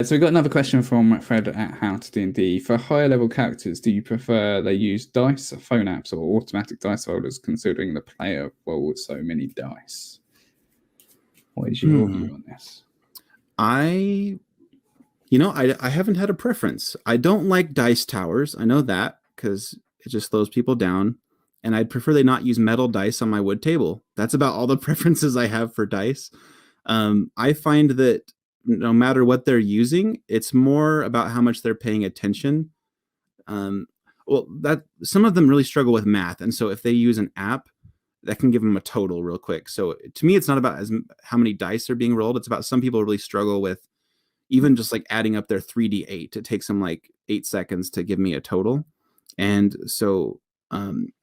So we've got another question from Fred at How to D&D. For higher level characters, do you prefer they use dice, phone apps, or automatic dice rollers, considering the player rolls so many dice? What is your view on this? I haven't had a preference. I don't like dice towers. I know that because it just slows people down. And I'd prefer they not use metal dice on my wood table. That's about all the preferences I have for dice. I find that no matter what they're using, it's more about how much they're paying attention. That some of them really struggle with math, and so if they use an app, that can give them a total real quick. So to me, it's not about how many dice are being rolled. It's about some people really struggle with even just like adding up their 3d8. It takes them like 8 seconds to give me a total. And so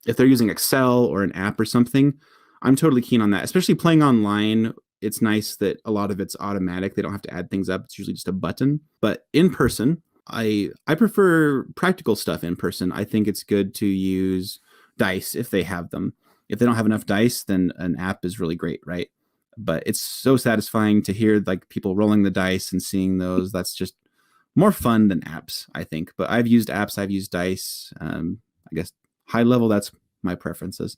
if they're using Excel or an app or something, I'm totally keen on that. Especially playing online, it's nice that a lot of it's automatic. They don't have to add things up. It's usually just a button. But in person, I prefer practical stuff in person. I think it's good to use dice if they have them. If they don't have enough dice, then an app is really great, right? But it's so satisfying to hear like people rolling the dice and seeing those. That's just more fun than apps, I think. But I've used apps, I've used dice. I guess high level, that's my preferences.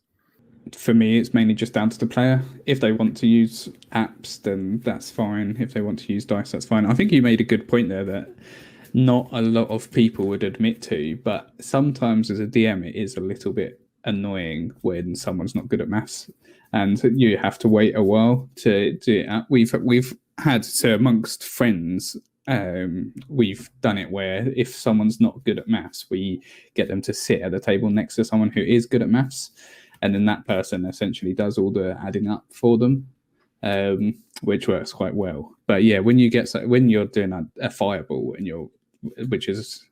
For me, it's mainly just down to the player. If they want to use apps, then that's fine. If they want to use dice, that's fine. I think you made a good point there that not a lot of people would admit to, but sometimes as a DM, it is a little bit annoying when someone's not good at maths and you have to wait a while to do it. We've had, so amongst friends, we've done it where if someone's not good at maths, we get them to sit at the table next to someone who is good at maths, and then that person essentially does all the adding up for them, which works quite well. But yeah, when you're doing a fireball and which is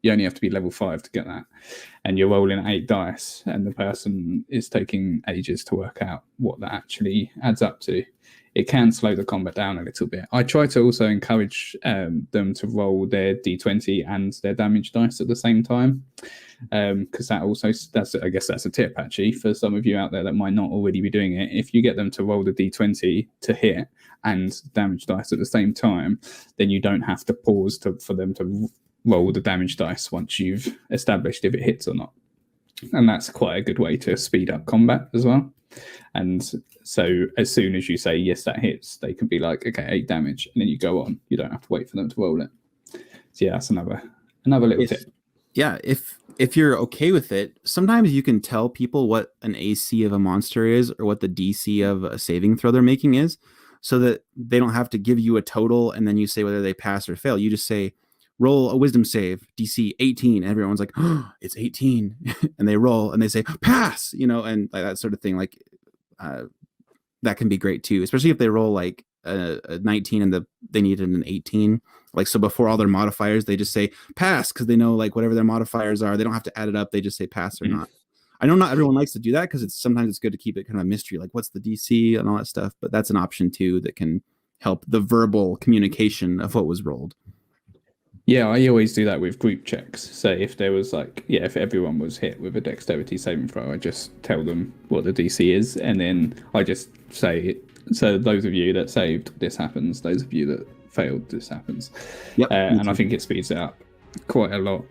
you only have to be level 5 to get that, and you're rolling 8 dice and the person is taking ages to work out what that actually adds up to, it can slow the combat down a little bit. I try to also encourage them to roll their d20 and their damage dice at the same time, because I guess that's a tip actually for some of you out there that might not already be doing it. If you get them to roll the d20 to hit and damage dice at the same time, then you don't have to pause for them to roll the damage dice once you've established if it hits or not. And that's quite a good way to speed up combat as well. And so as soon as you say, yes, that hits, they can be like, okay, 8 damage. And then you go on. You don't have to wait for them to roll it. So yeah, that's another little tip. Yeah, if you're okay with it, sometimes you can tell people what an AC of a monster is or what the DC of a saving throw they're making is, so that they don't have to give you a total and then you say whether they pass or fail. You just say, roll a wisdom save, DC 18. And everyone's like, oh, it's 18. And they roll and they say, pass, and like that sort of thing. Like that can be great too, especially if they roll like a 19 and they needed an 18. Like, so before all their modifiers, they just say pass, because they know like whatever their modifiers are, they don't have to add it up. They just say pass or not. I know not everyone likes to do that because sometimes it's good to keep it kind of a mystery, like what's the DC and all that stuff. But that's an option too that can help the verbal communication of what was rolled. Yeah, I always do that with group checks. So if there was if everyone was hit with a dexterity saving throw, I just tell them what the DC is, and then I just say, so those of you that saved, this happens. Those of you that failed, this happens. Yep, and I think it speeds it up quite a lot.